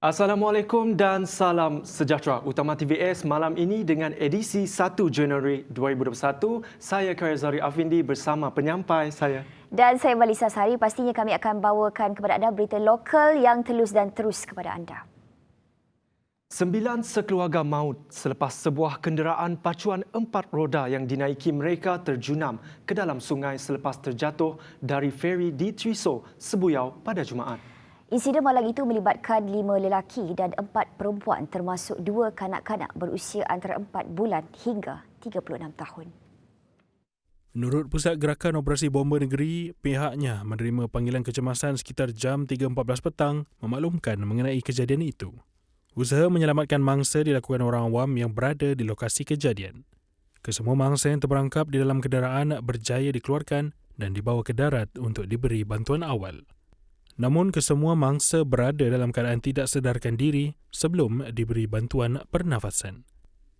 Assalamualaikum dan salam sejahtera. Utama TVS malam ini dengan edisi 1 Januari 2021. Saya Karizari Afindi bersama penyampai saya. Dan saya Melissa Sari. Pastinya kami akan bawakan kepada anda berita lokal yang telus dan terus kepada anda. 9 sekeluarga maut selepas sebuah kenderaan pacuan 4 roda yang dinaiki mereka terjunam ke dalam sungai selepas terjatuh dari feri di Trisau, Sebuyau pada Jumaat. Insiden malang itu melibatkan 5 lelaki dan 4 perempuan termasuk 2 kanak-kanak berusia antara 4 bulan hingga 36 tahun. Menurut Pusat Gerakan Operasi Bomba Negeri, pihaknya menerima panggilan kecemasan sekitar jam 3.14 petang memaklumkan mengenai kejadian itu. Usaha menyelamatkan mangsa dilakukan orang awam yang berada di lokasi kejadian. Kesemua mangsa yang terperangkap di dalam kenderaan berjaya dikeluarkan dan dibawa ke darat untuk diberi bantuan awal. Namun kesemua mangsa berada dalam keadaan tidak sedarkan diri sebelum diberi bantuan pernafasan.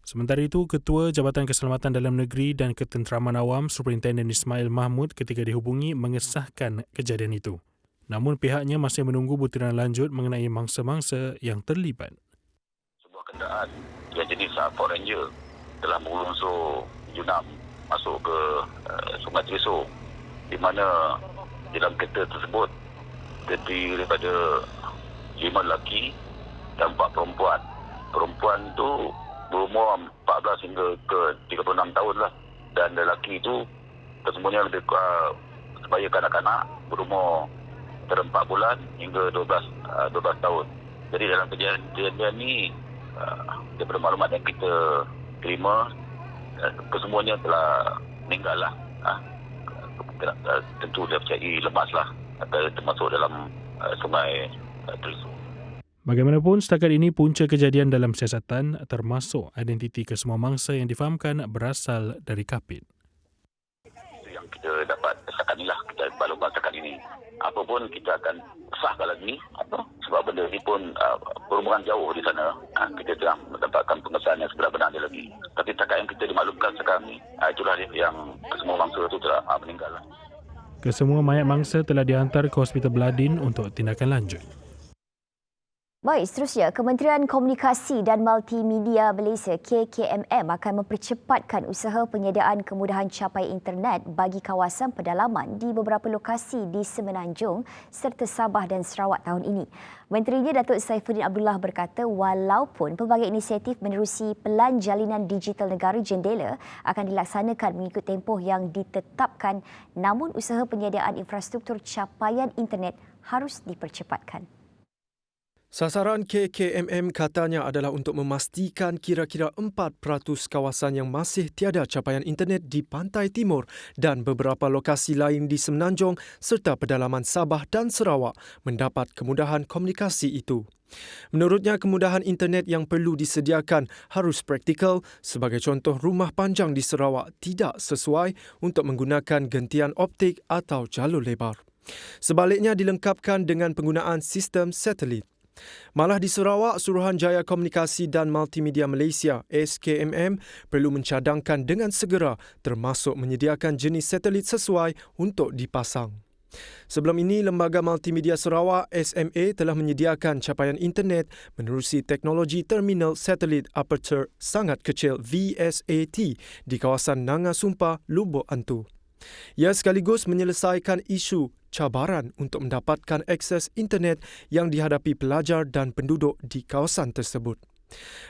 Sementara itu, Ketua Jabatan Keselamatan Dalam Negeri dan Ketenteraman Awam Superintenden Ismail Mahmud ketika dihubungi mengesahkan kejadian itu. Namun pihaknya masih menunggu butiran lanjut mengenai mangsa-mangsa yang terlibat. Sebuah kenderaan yang jenis Ford Ranger telah mengelunsur junam masuk ke Sungai Trisau, di mana dalam kereta tersebut terdiri daripada 5 lelaki dan 4 perempuan. Perempuan itu berumur 14 hingga ke 36 tahun lah. Dan lelaki itu kesemuanya lebih sebaya kanak-kanak berumur antara 4 bulan hingga 12 tahun. Jadi dalam kejadian ini, daripada maklumat yang kita terima, kesemuanya telah meninggal lah. Tentu dia percayai lemas lah, termasuk dalam sungai Trisau. Bagaimanapun, setakat ini punca kejadian dalam siasatan termasuk identiti kesemua mangsa yang difahamkan berasal dari Kapit. Yang kita dapat setakat inilah, kita maklumat setakat ini. Apa pun kita akan sahkan lagi, sebab benda ini pun berhubungan jauh di sana. Kita telah mendapatkan pengesahan yang sebenar-benarnya lagi. Tapi setakat yang kita dimaklumkan sekarang ini, itulah yang kesemua mangsa itu telah meninggal. Kesemua mayat mangsa telah dihantar ke Hospital Beladin untuk tindakan lanjut. Baik, seterusnya, Kementerian Komunikasi dan Multimedia Malaysia KKMM akan mempercepatkan usaha penyediaan kemudahan capai internet bagi kawasan pedalaman di beberapa lokasi di Semenanjung serta Sabah dan Sarawak tahun ini. Menterinya Datuk Saifuddin Abdullah berkata walaupun pelbagai inisiatif menerusi Pelan Jalinan Digital Negara Jendela akan dilaksanakan mengikut tempoh yang ditetapkan, namun usaha penyediaan infrastruktur capaian internet harus dipercepatkan. Sasaran KKMM katanya adalah untuk memastikan kira-kira 4% kawasan yang masih tiada capaian internet di Pantai Timur dan beberapa lokasi lain di Semenanjung serta pedalaman Sabah dan Sarawak mendapat kemudahan komunikasi itu. Menurutnya, kemudahan internet yang perlu disediakan harus praktikal. Sebagai contoh, rumah panjang di Sarawak tidak sesuai untuk menggunakan gentian optik atau jalur lebar. Sebaliknya, dilengkapkan dengan penggunaan sistem satelit. Malah di Sarawak, Suruhanjaya Komunikasi dan Multimedia Malaysia SKMM perlu mencadangkan dengan segera termasuk menyediakan jenis satelit sesuai untuk dipasang. Sebelum ini, Lembaga Multimedia Sarawak SMA telah menyediakan capaian internet menerusi teknologi Terminal Satelit Aperture Sangat Kecil VSAT di kawasan Nanga Sumpah, Lubuk Antu. Ia sekaligus menyelesaikan isu cabaran untuk mendapatkan akses internet yang dihadapi pelajar dan penduduk di kawasan tersebut.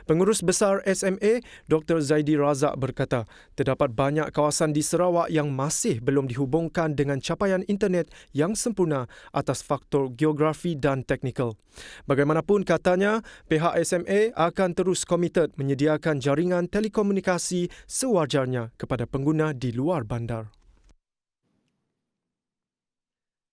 Pengurus Besar SMA, Dr. Zaidi Razak berkata, terdapat banyak kawasan di Sarawak yang masih belum dihubungkan dengan capaian internet yang sempurna atas faktor geografi dan teknikal. Bagaimanapun, katanya, pihak SMA akan terus komited menyediakan jaringan telekomunikasi sewajarnya kepada pengguna di luar bandar.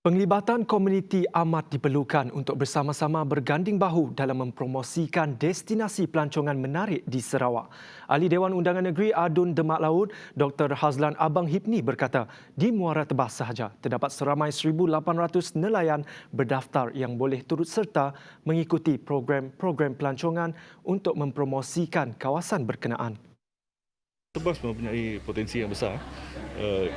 Penglibatan komuniti amat diperlukan untuk bersama-sama berganding bahu dalam mempromosikan destinasi pelancongan menarik di Sarawak. Ahli Dewan Undangan Negeri Adun Demak Laut, Dr. Hazlan Abang Hipni berkata, di Muara Tebas sahaja terdapat seramai 1,800 nelayan berdaftar yang boleh turut serta mengikuti program-program pelancongan untuk mempromosikan kawasan berkenaan. Tebas mempunyai potensi yang besar.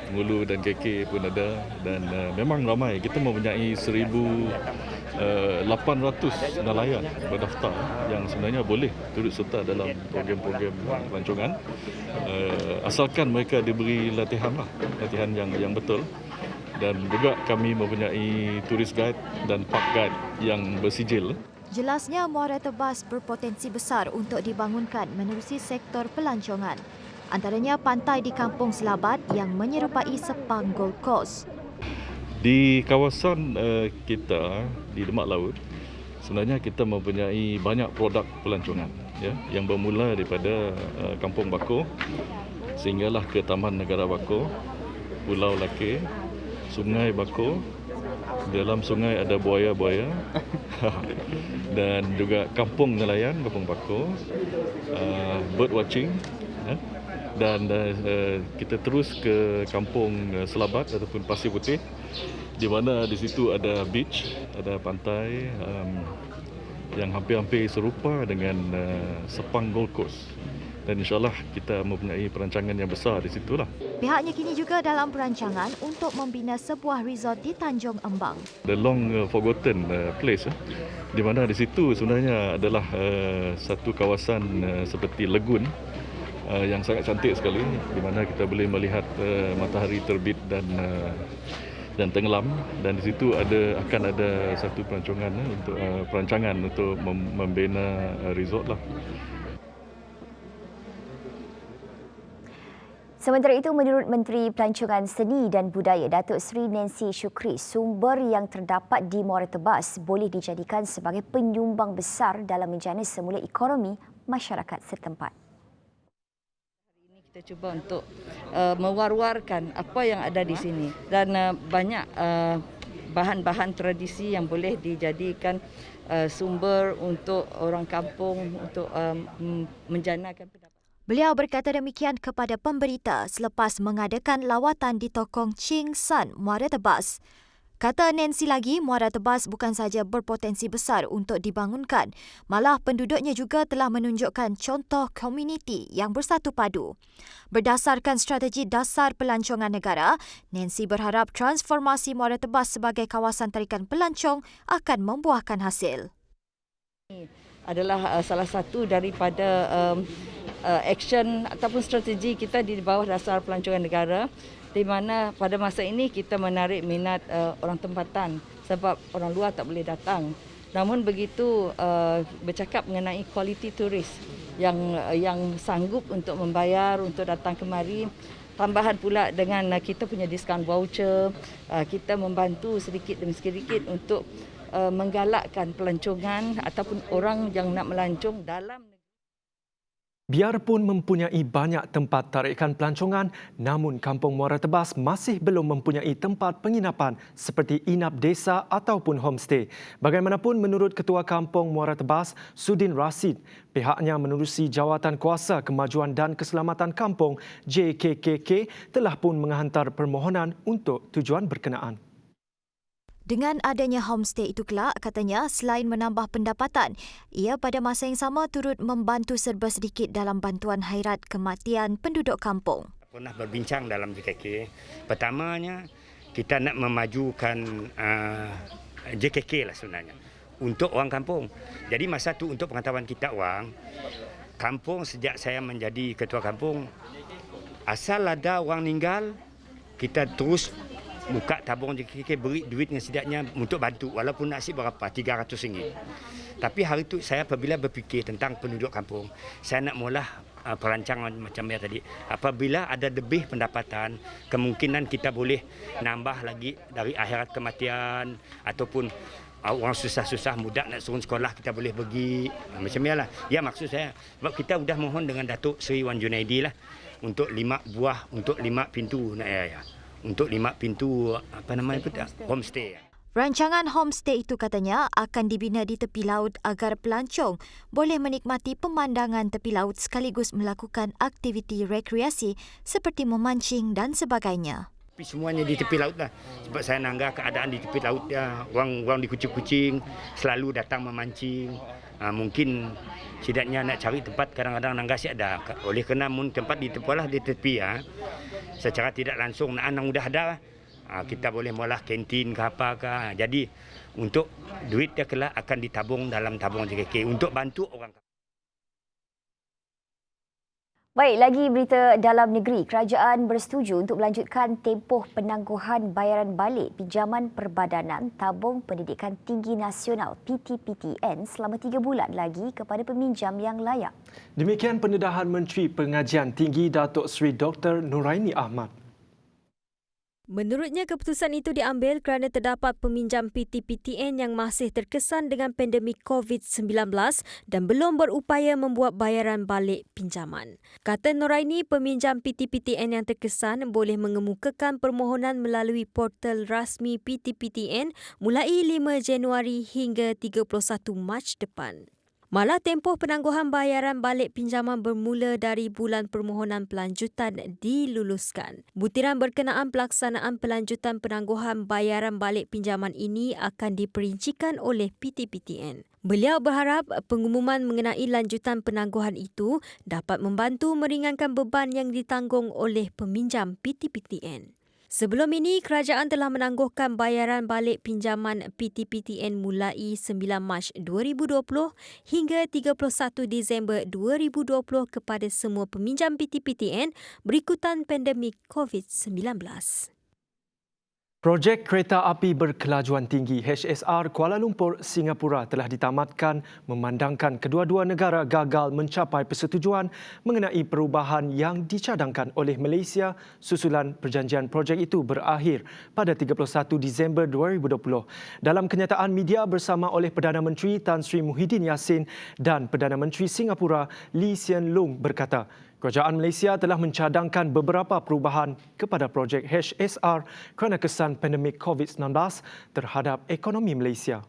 Pengulu dan KK pun ada dan memang ramai. Kita mempunyai 1,000 800 nelayan berdaftar yang sebenarnya boleh turut serta dalam program-program pelancongan, asalkan mereka diberi latihan yang betul. Dan juga kami mempunyai tourist guide dan park guide yang bersijil. Jelasnya Muara Tebas berpotensi besar untuk dibangunkan menerusi sektor pelancongan. Antaranya pantai di Kampung Selabat yang menyerupai Sepang Gold Coast. Di kawasan kita di Demak Laut, sebenarnya kita mempunyai banyak produk pelancongan, ya, yang bermula daripada Kampung Bako sehinggalah ke Taman Negara Bako, Pulau Lake, Sungai Bako. Dalam sungai ada buaya-buaya dan juga kampung nelayan, Kampung Bako, bird watching, dan kita terus ke Kampung Selabat ataupun Pasir Putih, di mana di situ ada beach, ada pantai yang hampir-hampir serupa dengan Sepang Gold Coast. Dan insyaAllah kita mempunyai perancangan yang besar di situlah. Pihaknya kini juga dalam perancangan untuk membina sebuah resort di Tanjung Embang. The long forgotten place, di mana di situ sebenarnya adalah satu kawasan seperti lagoon yang sangat cantik sekali, di mana kita boleh melihat matahari terbit dan tenggelam, dan di situ akan ada satu perancangan untuk membina resort lah. Sementara itu, menurut Menteri Pelancongan Seni dan Budaya Datuk Seri Nancy Shukri, sumber yang terdapat di Muara Tebas boleh dijadikan sebagai penyumbang besar dalam menjana semula ekonomi masyarakat setempat. Hari ini kita cuba untuk mewar-warkan apa yang ada di sini, dan banyak bahan-bahan tradisi yang boleh dijadikan sumber untuk orang kampung untuk menjanakan pendapat. Beliau berkata demikian kepada pemberita selepas mengadakan lawatan di Tokong Ching San, Muara Tebas. Kata Nancy lagi, Muara Tebas bukan sahaja berpotensi besar untuk dibangunkan, malah penduduknya juga telah menunjukkan contoh komuniti yang bersatu padu. Berdasarkan strategi dasar pelancongan negara, Nancy berharap transformasi Muara Tebas sebagai kawasan tarikan pelancong akan membuahkan hasil. Adalah salah satu daripada action ataupun strategi kita di bawah dasar pelancongan negara, di mana pada masa ini kita menarik minat orang tempatan sebab orang luar tak boleh datang. Namun begitu bercakap mengenai kualiti turis yang sanggup untuk membayar untuk datang kemari, tambahan pula dengan kita punya diskaun voucher, kita membantu sedikit demi sedikit untuk menggalakkan pelancongan ataupun orang yang nak melancong dalam. Biarpun mempunyai banyak tempat tarikan pelancongan, namun Kampung Muara Tebas masih belum mempunyai tempat penginapan seperti inap desa ataupun homestay. Bagaimanapun, menurut Ketua Kampung Muara Tebas, Sudin Rashid, pihaknya menerusi Jawatan Kuasa Kemajuan dan Keselamatan Kampung JKKK telah pun menghantar permohonan untuk tujuan berkenaan. Dengan adanya homestay itu kelak, katanya selain menambah pendapatan, ia pada masa yang sama turut membantu serba sedikit dalam bantuan hairat kematian penduduk kampung. Pernah berbincang dalam JKK. Pertamanya, kita nak memajukan JKK lah sebenarnya untuk orang kampung. Jadi masa tu untuk pengetahuan kita orang, kampung sejak saya menjadi ketua kampung, asal ada orang meninggal, kita terus buka tabung JKK, beri duitnya setidaknya untuk bantu, walaupun nasib berapa, RM300. Tapi hari itu saya apabila berfikir tentang penduduk kampung, saya nak mula perancangan macam ya tadi. Apabila ada lebih pendapatan, kemungkinan kita boleh nambah lagi dari akhirat kematian, ataupun orang susah-susah muda nak suruh sekolah kita boleh pergi. Macam inilah. Ya, maksud saya, sebab kita sudah mohon dengan Datuk Seri Wan Junaidi lah untuk 5 buah, untuk 5 pintu nak ya. Untuk 5 pintu homestay. Rancangan homestay itu katanya akan dibina di tepi laut agar pelancong boleh menikmati pemandangan tepi laut sekaligus melakukan aktiviti rekreasi seperti memancing dan sebagainya. Tapi semuanya di tepi laut lah. Sebab saya nanggah keadaan di tepi laut ya. Orang di kucing-kucing selalu datang memancing. Mungkin setidaknya nak cari tempat kadang-kadang nanggah si ada. Oleh kerana tempat di tepi ya. Secara tidak langsung anak sudah ada, kita boleh mula kantin ke apa ke. Jadi untuk duit dia kelak akan ditabung dalam tabung JKK untuk bantu orang. Baik, lagi berita dalam negeri. Kerajaan bersetuju untuk melanjutkan tempoh penangguhan bayaran balik pinjaman Perbadanan Tabung Pendidikan Tinggi Nasional PTPTN selama 3 bulan lagi kepada peminjam yang layak. Demikian pendedahan Menteri Pengajian Tinggi Datuk Seri Dr. Nuraini Ahmad. Menurutnya, keputusan itu diambil kerana terdapat peminjam PTPTN yang masih terkesan dengan pandemik COVID-19 dan belum berupaya membuat bayaran balik pinjaman. Kata Nuraini, peminjam PTPTN yang terkesan boleh mengemukakan permohonan melalui portal rasmi PTPTN mulai 5 Januari hingga 31 Mac depan. Malah tempoh penangguhan bayaran balik pinjaman bermula dari bulan permohonan pelanjutan diluluskan. Butiran berkenaan pelaksanaan pelanjutan penangguhan bayaran balik pinjaman ini akan diperincikan oleh PTPTN. Beliau berharap pengumuman mengenai lanjutan penangguhan itu dapat membantu meringankan beban yang ditanggung oleh peminjam PTPTN. Sebelum ini, kerajaan telah menangguhkan bayaran balik pinjaman PTPTN mulai 9 Mac 2020 hingga 31 Disember 2020 kepada semua peminjam PTPTN berikutan pandemik COVID-19. Projek kereta api berkelajuan tinggi HSR Kuala Lumpur, Singapura telah ditamatkan memandangkan kedua-dua negara gagal mencapai persetujuan mengenai perubahan yang dicadangkan oleh Malaysia susulan perjanjian projek itu berakhir pada 31 Disember 2020. Dalam kenyataan media bersama oleh Perdana Menteri Tan Sri Muhyiddin Yassin dan Perdana Menteri Singapura Lee Hsien Loong berkata, kerajaan Malaysia telah mencadangkan beberapa perubahan kepada projek HSR kerana kesan pandemik COVID-19 terhadap ekonomi Malaysia.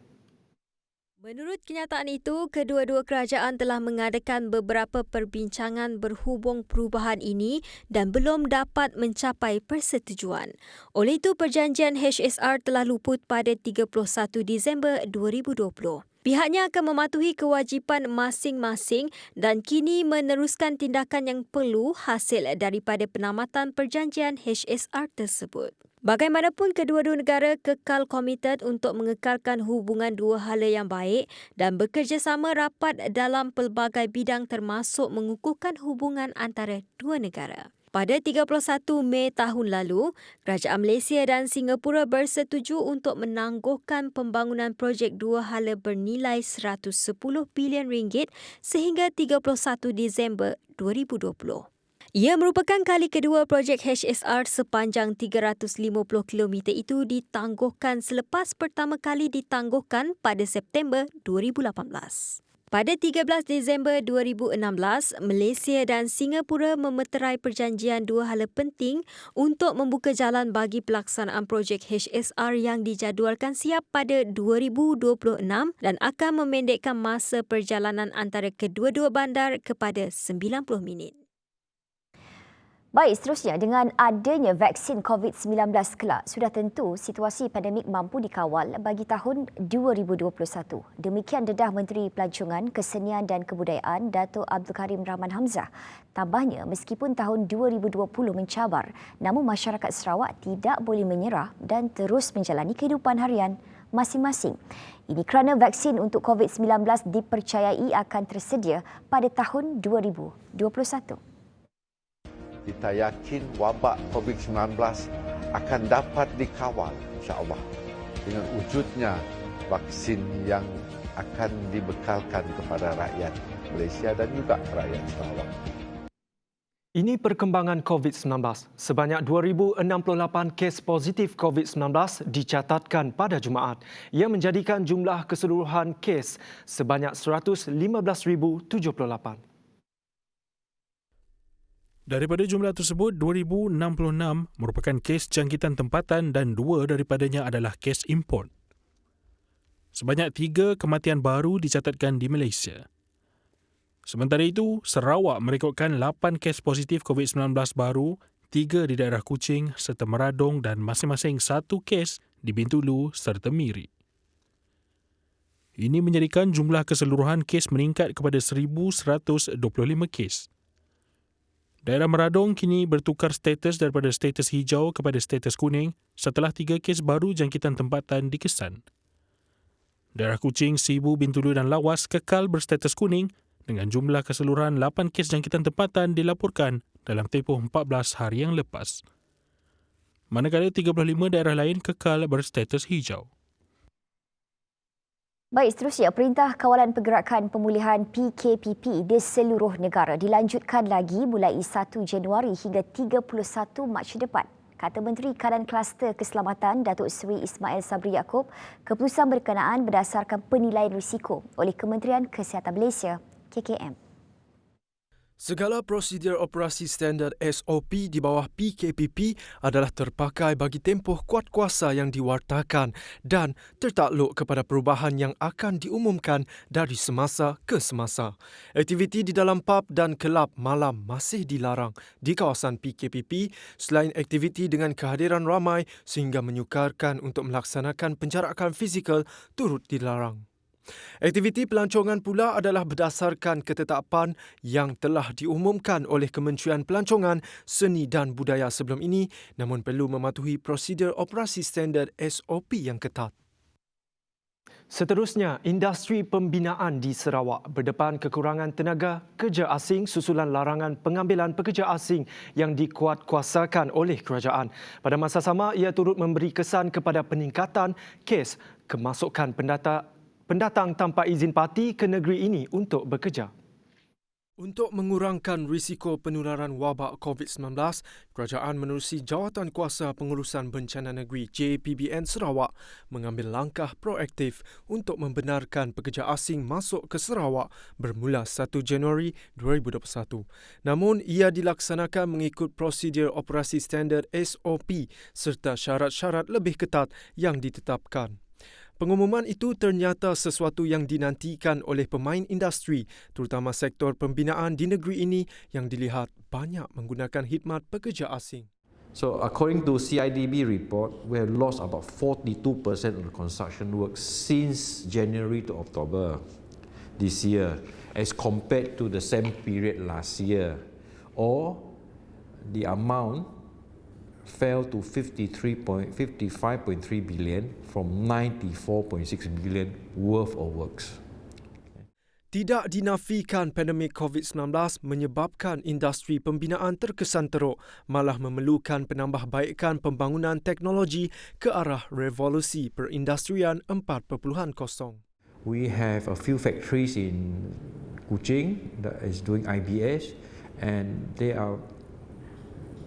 Menurut kenyataan itu, kedua-dua kerajaan telah mengadakan beberapa perbincangan berhubung perubahan ini dan belum dapat mencapai persetujuan. Oleh itu, perjanjian HSR telah luput pada 31 Disember 2020. Pihaknya akan mematuhi kewajipan masing-masing dan kini meneruskan tindakan yang perlu hasil daripada penamatan perjanjian HSR tersebut. Bagaimanapun, kedua-dua negara kekal komited untuk mengekalkan hubungan dua hala yang baik dan bekerjasama rapat dalam pelbagai bidang termasuk mengukuhkan hubungan antara dua negara. Pada 31 Mei tahun lalu, kerajaan Malaysia dan Singapura bersetuju untuk menangguhkan pembangunan projek dua hala bernilai 110 bilion ringgit sehingga 31 Disember 2020. Ia merupakan kali kedua projek HSR sepanjang 350 km itu ditangguhkan selepas pertama kali ditangguhkan pada September 2018. Pada 13 Disember 2016, Malaysia dan Singapura memeterai perjanjian dua hala penting untuk membuka jalan bagi pelaksanaan projek HSR yang dijadualkan siap pada 2026 dan akan memendekkan masa perjalanan antara kedua-dua bandar kepada 90 minit. Baik, seterusnya dengan adanya vaksin COVID-19 kelak, sudah tentu situasi pandemik mampu dikawal bagi tahun 2021. Demikian dedah Menteri Pelancongan, Kesenian dan Kebudayaan Dato' Abdul Karim Rahman Hamzah. Tambahnya, meskipun tahun 2020 mencabar, namun masyarakat Sarawak tidak boleh menyerah dan terus menjalani kehidupan harian masing-masing. Ini kerana vaksin untuk COVID-19 dipercayai akan tersedia pada tahun 2021. Kita yakin wabak COVID-19 akan dapat dikawal insya-Allah dengan wujudnya vaksin yang akan dibekalkan kepada rakyat Malaysia dan juga rakyat Sarawak. Ini perkembangan COVID-19. Sebanyak 2,068 kes positif COVID-19 dicatatkan pada Jumaat. Ia menjadikan jumlah keseluruhan kes sebanyak 115,078. Daripada jumlah tersebut, 2,066 merupakan kes jangkitan tempatan dan 2 daripadanya adalah kes import. Sebanyak 3 kematian baru dicatatkan di Malaysia. Sementara itu, Sarawak merekodkan 8 kes positif COVID-19 baru, 3 di daerah Kuching serta Meradong dan masing-masing 1 kes di Bintulu serta Miri. Ini menjadikan jumlah keseluruhan kes meningkat kepada 1,125 kes. Daerah Meradong kini bertukar status daripada status hijau kepada status kuning setelah 3 kes baru jangkitan tempatan dikesan. Daerah Kuching, Sibu, Bintulu dan Lawas kekal berstatus kuning dengan jumlah keseluruhan 8 kes jangkitan tempatan dilaporkan dalam tempoh 14 hari yang lepas. Manakala 35 daerah lain kekal berstatus hijau. Baik, seterusnya Perintah Kawalan Pergerakan Pemulihan PKPP di seluruh negara dilanjutkan lagi mulai 1 Januari hingga 31 Mac depan. Kata Menteri Kanan Kluster Keselamatan Datuk Seri Ismail Sabri Yaakob, keputusan berkenaan berdasarkan penilaian risiko oleh Kementerian Kesihatan Malaysia, KKM. Segala prosedur operasi standard SOP di bawah PKPP adalah terpakai bagi tempoh kuat kuasa yang diwartakan dan tertakluk kepada perubahan yang akan diumumkan dari semasa ke semasa. Aktiviti di dalam pub dan kelab malam masih dilarang di kawasan PKPP selain aktiviti dengan kehadiran ramai sehingga menyukarkan untuk melaksanakan penjarakan fizikal turut dilarang. Aktiviti pelancongan pula adalah berdasarkan ketetapan yang telah diumumkan oleh Kementerian Pelancongan, Seni dan Budaya sebelum ini namun perlu mematuhi prosedur operasi standard SOP yang ketat. Seterusnya, industri pembinaan di Sarawak berdepan kekurangan tenaga kerja asing susulan larangan pengambilan pekerja asing yang dikuatkuasakan oleh kerajaan. Pada masa sama, ia turut memberi kesan kepada peningkatan kes kemasukan pendatang tanpa izin parti ke negeri ini untuk bekerja. Untuk mengurangkan risiko penularan wabak COVID-19, kerajaan menerusi Jawatan Kuasa Pengurusan Bencana Negeri JPBN Sarawak mengambil langkah proaktif untuk membenarkan pekerja asing masuk ke Sarawak bermula 1 Januari 2021. Namun, ia dilaksanakan mengikut prosedur operasi standard SOP serta syarat-syarat lebih ketat yang ditetapkan. Pengumuman itu ternyata sesuatu yang dinantikan oleh pemain industri, terutama sektor pembinaan di negeri ini yang dilihat banyak menggunakan khidmat pekerja asing. So according to CIDB report, we have lost about 42% of the construction work since January to October this year as compared to the same period last year, or the amount fell to 55.3 billion from 94.6 billion worth of works. Tidak dinafikan pandemik COVID-19 menyebabkan industri pembinaan terkesan teruk, malah memerlukan penambahbaikan pembangunan teknologi ke arah revolusi perindustrian 4.0. We have a few factories in Kuching that is doing IBS, and they are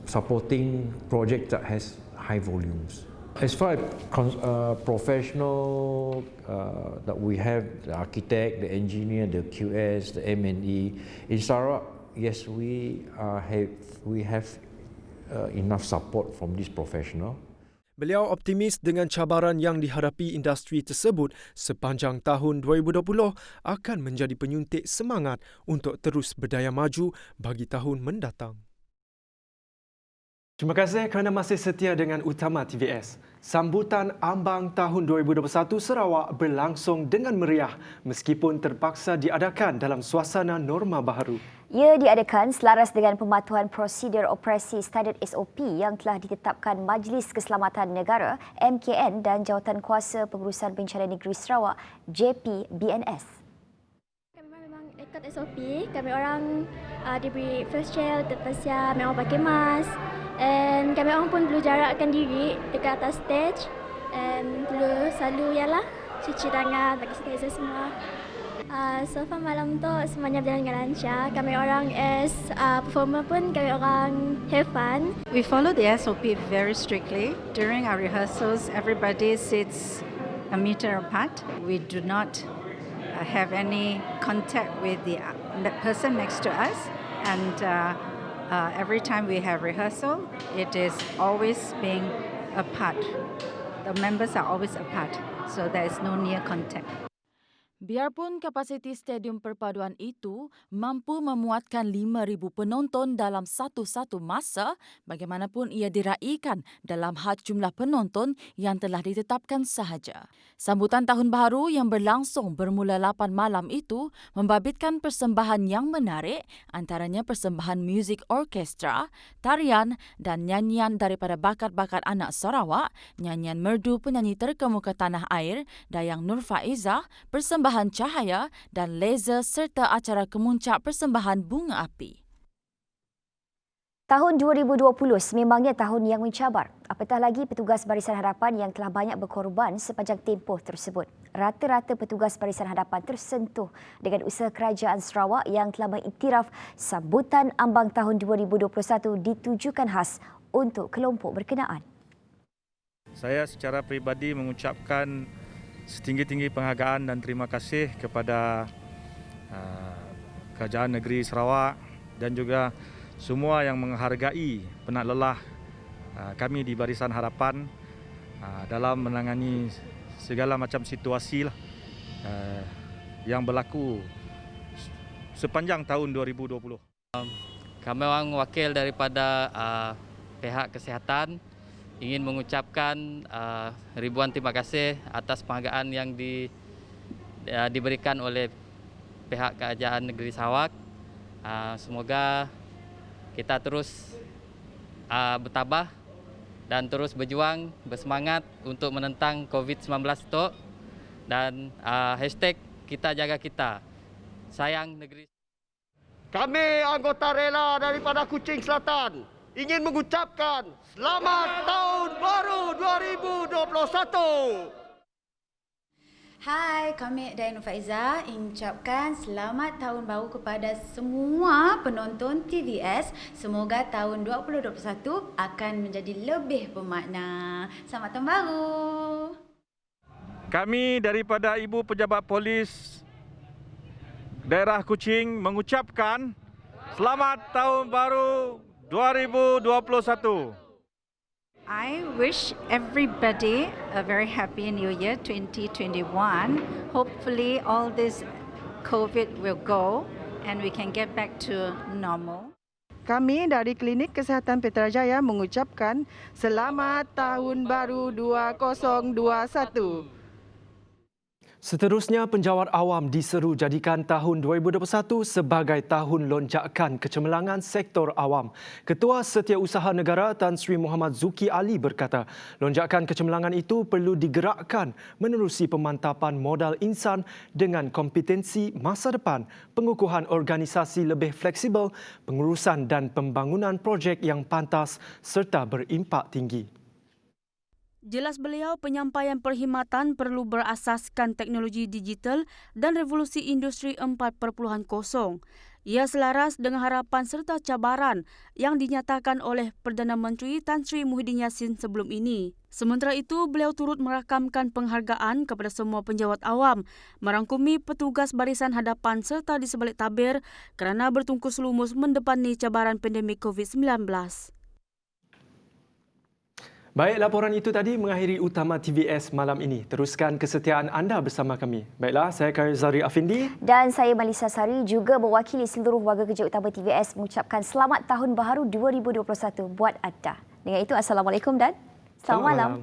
supporting projects that has high volumes. As far as professional that we have, the architect, the engineer, the QS, the M&E, in Sarawak, yes, we have enough support from this professional. Beliau optimis dengan cabaran yang dihadapi industri tersebut sepanjang tahun 2020 akan menjadi penyuntik semangat untuk terus berdaya maju bagi tahun mendatang. Terima kasih kerana masih setia dengan Utama TVS. Sambutan Ambang tahun 2021 Sarawak berlangsung dengan meriah meskipun terpaksa diadakan dalam suasana norma baharu. Ia diadakan selaras dengan pematuhan prosedur operasi standard SOP yang telah ditetapkan Majlis Keselamatan Negara MKN dan Jawatan Kuasa Pengurusan Bencana Negeri Sarawak JPBNS. Kami memang ikut SOP. Kami orang diberi first chair, first chair, memang pakai mask. And kami orang pun perlu jarakkan diri dekat atas stage. And perlu selalu cuci tangan, pakai sanitizer semua. So far malam tu semuanya berjalan dengan lancar. Kami orang as performer pun kami orang have fun. We follow the SOP very strictly. During our rehearsals, everybody sits a meter apart. We do not have any contact with the person next to us. And every time we have rehearsal, it is always being apart. The members are always apart, so there is no near contact. Biarpun kapasiti stadium perpaduan itu mampu memuatkan 5,000 penonton dalam satu-satu masa, bagaimanapun ia diraikan dalam had jumlah penonton yang telah ditetapkan sahaja. Sambutan Tahun Baharu yang berlangsung bermula 8 malam itu membabitkan persembahan yang menarik, antaranya persembahan muzik orkestra, tarian dan nyanyian daripada bakat-bakat anak Sarawak, nyanyian merdu penyanyi terkemuka tanah air, Dayang Nur Faizah, persembahan cahaya dan laser serta acara kemuncak persembahan bunga api. Tahun 2020 sememangnya tahun yang mencabar. Apatah lagi petugas Barisan Hadapan yang telah banyak berkorban sepanjang tempoh tersebut. Rata-rata petugas Barisan Hadapan tersentuh dengan usaha kerajaan Sarawak yang telah mengiktiraf sambutan ambang tahun 2021 ditujukan khas untuk kelompok berkenaan. Saya secara peribadi mengucapkan setinggi-tinggi penghargaan dan terima kasih kepada Kerajaan Negeri Sarawak dan juga semua yang menghargai penat lelah kami di Barisan Harapan dalam menangani segala macam situasi yang berlaku sepanjang tahun 2020. Kami orang wakil daripada pihak kesihatan ingin mengucapkan ribuan terima kasih atas penghargaan yang diberikan oleh pihak Kerajaan Negeri Sarawak. Semoga kita terus bertabah dan terus berjuang, bersemangat untuk menentang COVID-19 itu. Dan hashtag kita jaga kita, sayang negeri. Kami anggota rela daripada Kuching Selatan ingin mengucapkan Selamat Tahun Baru 2021. Hai, kami Dayang Nur Faizah ingin mengucapkan Selamat Tahun Baru kepada semua penonton TVS. Semoga tahun 2021 akan menjadi lebih bermakna. Selamat Tahun Baru. Kami daripada Ibu Pejabat Polis Daerah Kuching mengucapkan Selamat Tahun Baru 2021. I wish everybody a very happy New Year 2021. Hopefully all this COVID will go and we can get back to normal. Kami dari Klinik Kesihatan Putrajaya mengucapkan Selamat Tahun Baru 2021. Seterusnya, penjawat awam diseru jadikan tahun 2021 sebagai tahun lonjakan kecemerlangan sektor awam. Ketua Setiausaha Negara Tan Sri Muhammad Zuki Ali berkata, lonjakan kecemerlangan itu perlu digerakkan menerusi pemantapan modal insan dengan kompetensi masa depan, pengukuhan organisasi lebih fleksibel, pengurusan dan pembangunan projek yang pantas serta berimpak tinggi. Jelas beliau, penyampaian perkhidmatan perlu berasaskan teknologi digital dan revolusi industri 4.0. Ia selaras dengan harapan serta cabaran yang dinyatakan oleh Perdana Menteri Tan Sri Muhyiddin Yassin sebelum ini. Sementara itu, beliau turut merakamkan penghargaan kepada semua penjawat awam, merangkumi petugas Barisan Hadapan serta di sebalik tabir kerana bertungkus lumus mendepani cabaran pandemik COVID-19. Baik, laporan itu tadi mengakhiri utama TVS malam ini. Teruskan kesetiaan anda bersama kami. Baiklah, saya Zari Afindi. Dan saya Malisa Sari juga mewakili seluruh warga kerja utama TVS mengucapkan Selamat Tahun Baharu 2021 buat anda. Dengan itu, Assalamualaikum dan selamat malam.